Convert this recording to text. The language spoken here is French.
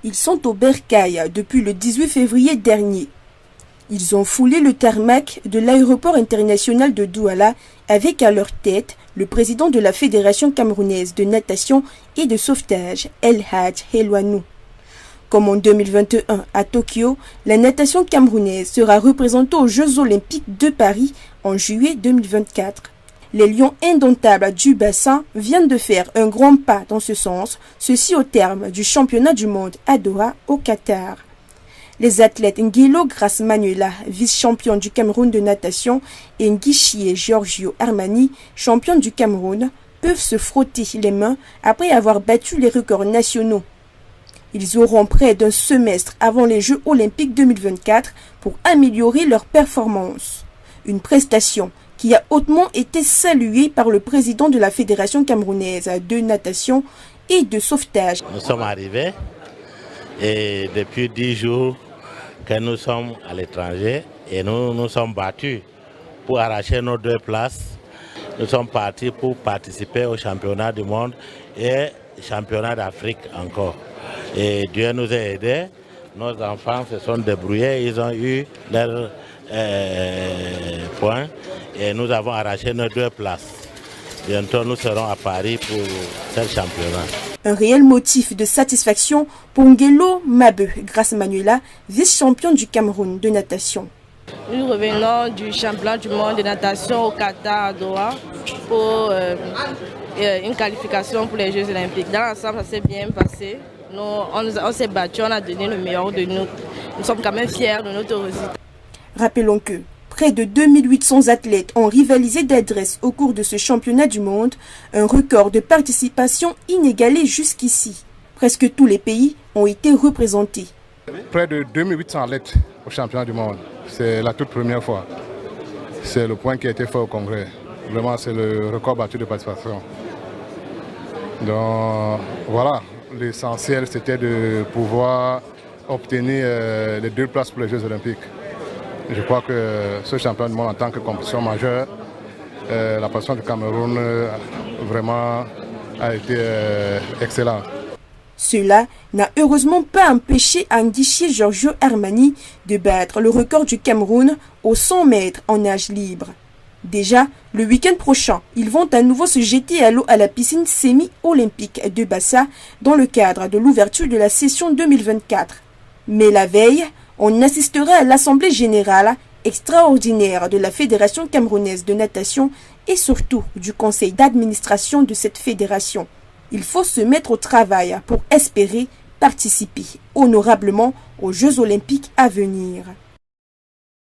Ils sont au bercail depuis le 18 février dernier. Ils ont foulé le tarmac de l'aéroport international de Douala avec à leur tête le président de la Fédération camerounaise de natation et de sauvetage, El Hadj Helwanou. Comme en 2021 à Tokyo, la natation camerounaise sera représentée aux Jeux Olympiques de Paris en juillet 2024. Les lions indomptables du bassin viennent de faire un grand pas dans ce sens, ceci au terme du championnat du monde à Doha, au Qatar. Les athlètes Ngilo Grace Manuela, vice-champion du Cameroun de natation, et Nguichie Giorgio Armani, champion du Cameroun, peuvent se frotter les mains après avoir battu les records nationaux. Ils auront près d'un semestre avant les Jeux Olympiques 2024 pour améliorer leur performance. Une prestation qui a hautement été saluée par le président de la Fédération camerounaise de natation et de sauvetage. Nous sommes arrivés et depuis 10 jours que nous sommes à l'étranger et nous nous sommes battus pour arracher nos 2 places. Nous sommes partis pour participer au championnat du monde et championnat d'Afrique encore. Et Dieu nous a aidés, nos enfants se sont débrouillés, ils ont eu leurs points et nous avons arraché nos 2 places. Bientôt nous serons à Paris pour ce championnat. Un réel motif de satisfaction pour Ngelo Mabe Grace Manuela, vice-champion du Cameroun de natation. Nous revenons du championnat du monde de natation au Qatar à Doha pour une qualification pour les Jeux Olympiques. Dans l'ensemble, ça s'est bien passé. On s'est battu, on a donné le meilleur de nous. Nous sommes quand même fiers de notre résultat. Rappelons que près de 2800 athlètes ont rivalisé d'adresse au cours de ce championnat du monde, un record de participation inégalé jusqu'ici. Presque tous les pays ont été représentés. Près de 2800 athlètes au championnat du monde, c'est la toute première fois. C'est le point qui a été fait au Congrès. Vraiment, c'est le record battu de participation. Donc voilà, l'essentiel c'était de pouvoir obtenir les 2 places pour les Jeux Olympiques. Je crois que ce championnat du monde en tant que compétition majeure, la passion du Cameroun vraiment a été excellente. Cela n'a heureusement pas empêché Nguichie Giorgio Armani de battre le record du Cameroun aux 100 mètres en nage libre. Déjà, le week-end prochain, ils vont à nouveau se jeter à l'eau à la piscine semi-olympique de Bassa dans le cadre de l'ouverture de la session 2024. Mais la veille, on assistera à l'Assemblée générale extraordinaire de la Fédération camerounaise de natation et surtout du conseil d'administration de cette fédération. Il faut se mettre au travail pour espérer participer honorablement aux Jeux olympiques à venir.